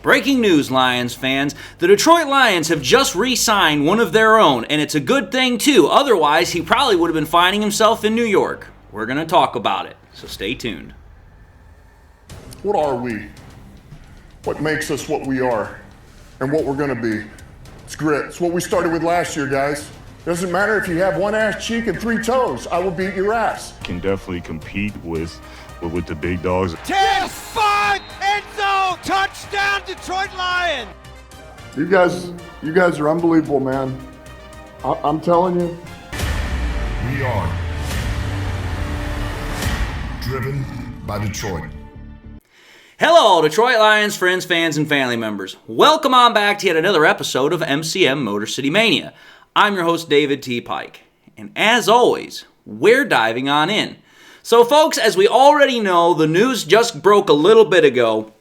Breaking news, Lions fans. The Detroit Lions have just re-signed one of their own, and it's a good thing too. Otherwise, he probably would have been finding himself in New York. We're going to talk about it, so stay tuned. What are we? What makes us what we are and what we're going to be? It's grit. It's what we started with last year, guys. Doesn't matter if you have one ass cheek and 3 toes. I will beat your ass. Can definitely compete with the big dogs. 10-5 end zone touchdown Detroit Lions. You guys are unbelievable, man. I'm telling you. We are driven by Detroit. Hello, Detroit Lions friends, fans, and family members. Welcome on back to yet another episode of MCM Motor City Mania. I'm your host, David T. Pike. And as always, we're diving on in. So folks, as we already know, the news just broke a little bit ago.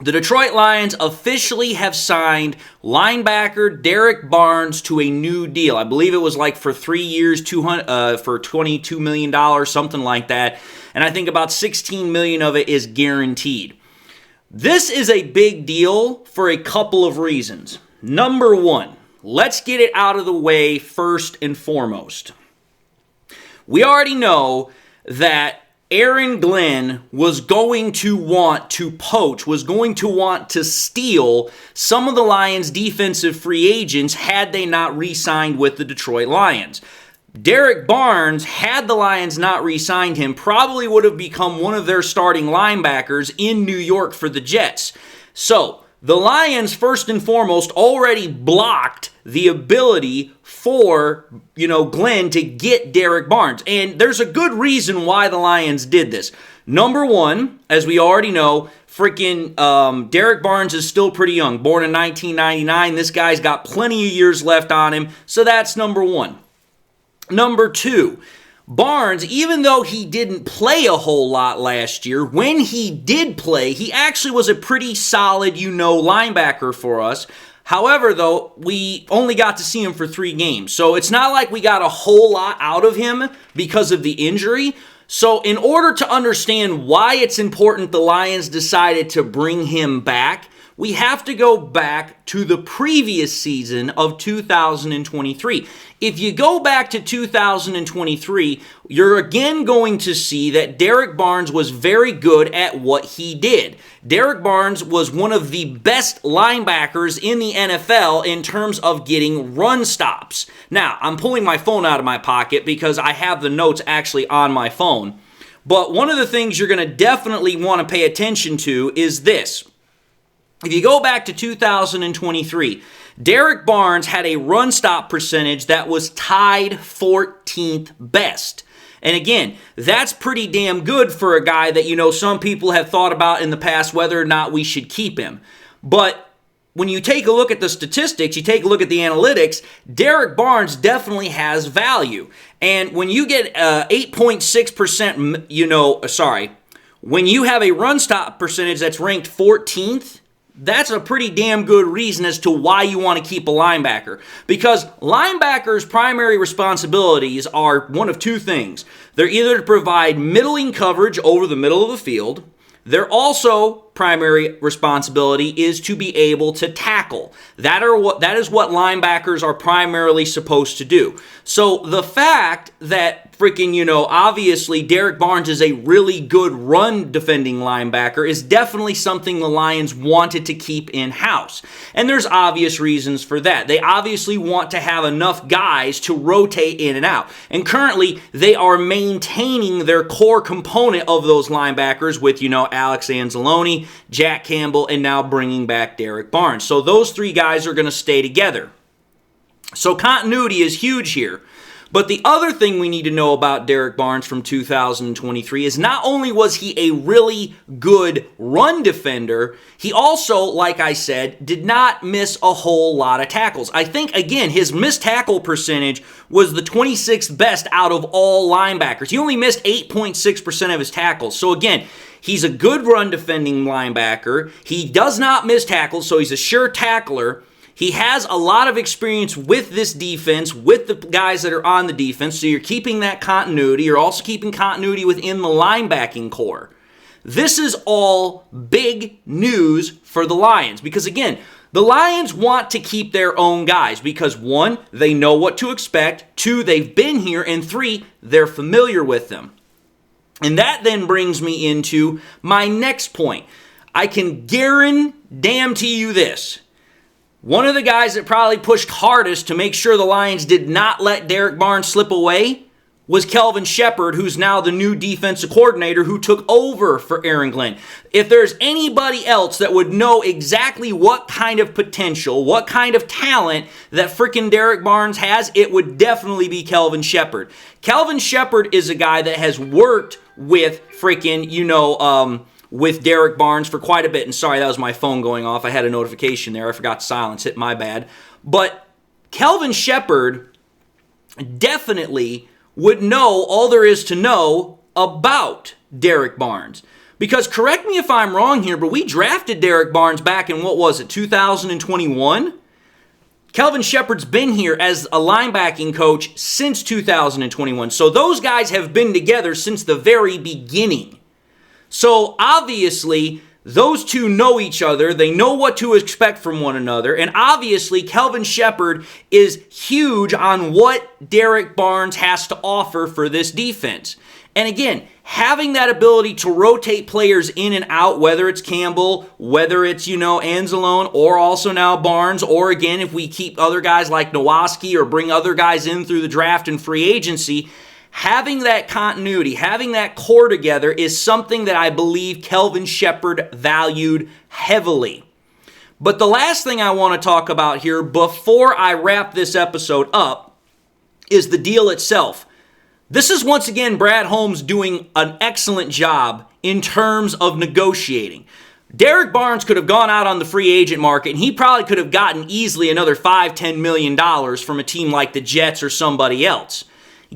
The Detroit Lions officially have signed linebacker Derrick Barnes to a new deal. I believe it was like for 3 years, for $22 million, something like that. And I think about $16 million of it is guaranteed. This is a big deal for a couple of reasons. Number one, let's get it out of the way first and foremost. We already know that Aaron Glenn was going to want to poach, was going to want to steal some of the Lions' defensive free agents had they not re-signed with the Detroit Lions. Derrick Barnes, had the Lions not re-signed him, probably would have become one of their starting linebackers in New York for the Jets. So, the Lions, first and foremost, already blocked the ability for, Glenn to get Derrick Barnes. And there's a good reason why the Lions did this. Number one, as we already know, Derrick Barnes is still pretty young. Born in 1999. This guy's got plenty of years left on him. So that's number one. Number two, Barnes, even though he didn't play a whole lot last year, when he did play, he actually was a pretty solid, linebacker for us. However, though, we only got to see him for 3 games. So it's not like we got a whole lot out of him because of the injury. So in order to understand why it's important the Lions decided to bring him back, we have to go back to the previous season of 2023. If you go back to 2023, you're again going to see that Derrick Barnes was very good at what he did. Derrick Barnes was one of the best linebackers in the NFL in terms of getting run stops. Now, I'm pulling my phone out of my pocket because I have the notes actually on my phone. But one of the things you're going to definitely want to pay attention to is this. If you go back to 2023, Derrick Barnes had a run stop percentage that was tied 14th best. And again, that's pretty damn good for a guy that, some people have thought about in the past whether or not we should keep him. But when you take a look at the statistics, you take a look at the analytics, Derrick Barnes definitely has value. And when you get 8.6%, when you have a run stop percentage that's ranked 14th, that's a pretty damn good reason as to why you want to keep a linebacker. Because linebackers' primary responsibilities are one of 2 things. They're either to provide middling coverage over the middle of the field. Their also primary responsibility is to be able to tackle. That is what linebackers are primarily supposed to do. So the fact that obviously Derrick Barnes is a really good run defending linebacker is definitely something the Lions wanted to keep in-house. And there's obvious reasons for that. They obviously want to have enough guys to rotate in and out. And currently, they are maintaining their core component of those linebackers with, Alex Anzalone, Jack Campbell, and now bringing back Derrick Barnes. So those 3 guys are going to stay together. So continuity is huge here. But the other thing we need to know about Derrick Barnes from 2023 is not only was he a really good run defender, he also, like I said, did not miss a whole lot of tackles. I think, again, his missed tackle percentage was the 26th best out of all linebackers. He only missed 8.6% of his tackles. So again, he's a good run defending linebacker. He does not miss tackles, so he's a sure tackler. He has a lot of experience with this defense, with the guys that are on the defense, so you're keeping that continuity. You're also keeping continuity within the linebacking core. This is all big news for the Lions because, again, the Lions want to keep their own guys because, one, they know what to expect, two, they've been here, and three, they're familiar with them. And that then brings me into my next point. I can guarantee you this. One of the guys that probably pushed hardest to make sure the Lions did not let Derrick Barnes slip away was Kelvin Sheppard, who's now the new defensive coordinator who took over for Aaron Glenn. If there's anybody else that would know exactly what kind of potential, what kind of talent that freaking Derrick Barnes has, it would definitely be Kelvin Sheppard. Kelvin Sheppard is a guy that has worked with freaking, with Derrick Barnes for quite a bit. And sorry, that was my phone going off. I had a notification there. I forgot to silence it. My bad. But Kelvin Sheppard definitely would know all there is to know about Derrick Barnes. Because, correct me if I'm wrong here, but we drafted Derrick Barnes back in, 2021? Kelvin Sheppard's been here as a linebacking coach since 2021. So those guys have been together since the very beginning. So obviously, those two know each other. They know what to expect from one another. And obviously, Kelvin Sheppard is huge on what Derrick Barnes has to offer for this defense. And again, having that ability to rotate players in and out, whether it's Campbell, whether it's, Anzalone, or also now Barnes, or again, if we keep other guys like Nowaski or bring other guys in through the draft and free agency, having that continuity, having that core together is something that I believe Kelvin Sheppard valued heavily. But the last thing I want to talk about here before I wrap this episode up is the deal itself. This is once again Brad Holmes doing an excellent job in terms of negotiating. Derrick Barnes could have gone out on the free agent market and he probably could have gotten easily another $5-10 million from a team like the Jets or somebody else.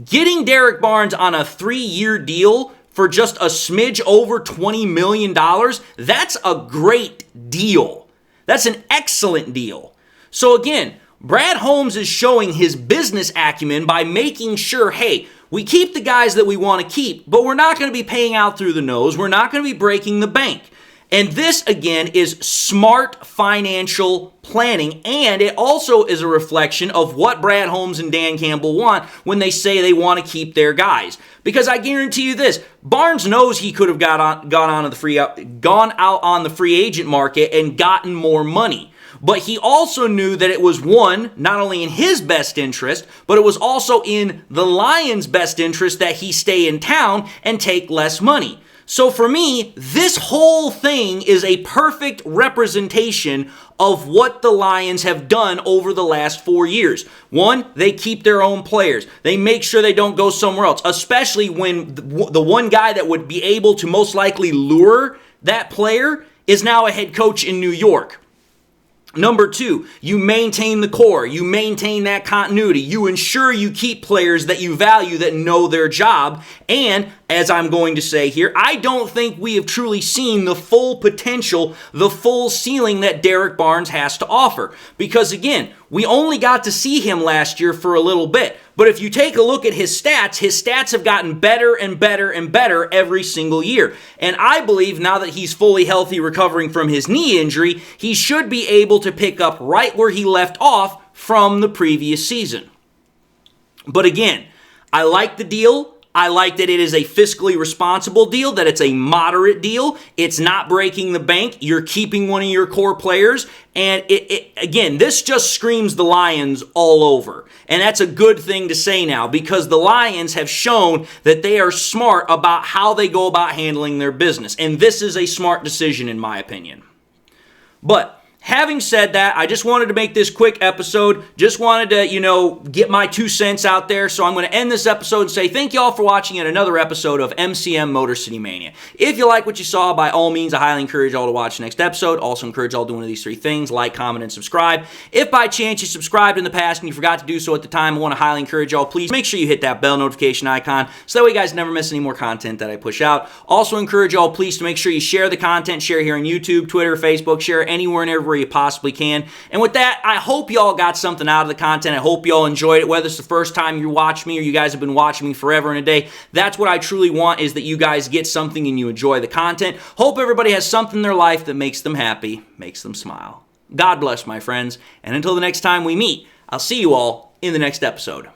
Getting Derrick Barnes on a 3-year deal for just a smidge over $20 million, that's a great deal. That's an excellent deal. So again, Brad Holmes is showing his business acumen by making sure, hey, we keep the guys that we want to keep, but we're not going to be paying out through the nose. We're not going to be breaking the bank. And this, again, is smart financial planning, and it also is a reflection of what Brad Holmes and Dan Campbell want when they say they want to keep their guys. Because I guarantee you this, Barnes knows he could have gone out on the free agent market and gotten more money. But he also knew that it was, one, not only in his best interest, but it was also in the Lions' best interest that he stay in town and take less money. So for me, this whole thing is a perfect representation of what the Lions have done over the last 4 years. One, they keep their own players. They make sure they don't go somewhere else, especially when the one guy that would be able to most likely lure that player is now a head coach in New York. Number two, you maintain the core. You maintain that continuity. You ensure you keep players that you value that know their job. And, as I'm going to say here, I don't think we have truly seen the full potential, the full ceiling that Derrick Barnes has to offer. Because, again, we only got to see him last year for a little bit. But if you take a look at his stats have gotten better and better and better every single year. And I believe now that he's fully healthy recovering from his knee injury, he should be able to pick up right where he left off from the previous season. But again, I like the deal. I like that it is a fiscally responsible deal, that it's a moderate deal. It's not breaking the bank. You're keeping one of your core players. And again, this just screams the Lions all over. And that's a good thing to say now because the Lions have shown that they are smart about how they go about handling their business. And this is a smart decision in my opinion. But having said that, I just wanted to make this quick episode. Just wanted to, get my 2 cents out there. So I'm going to end this episode and say thank you all for watching yet another episode of MCM Motor City Mania. If you like what you saw, by all means, I highly encourage y'all to watch the next episode. Also encourage y'all to do one of these 3 things: like, comment, and subscribe. If by chance you subscribed in the past and you forgot to do so at the time, I want to highly encourage y'all, please make sure you hit that bell notification icon so that way you guys never miss any more content that I push out. Also encourage y'all, please, to make sure you share the content. Share here on YouTube, Twitter, Facebook, share anywhere and everywhere you possibly can. And with that, I hope y'all got something out of the content. I hope y'all enjoyed it, whether it's the first time you watch me or you guys have been watching me forever and a day. That's what I truly want, is that you guys get something and you enjoy the content. Hope everybody has something in their life that makes them happy, makes them smile. God bless, my friends, and until the next time we meet, I'll see you all in the next episode.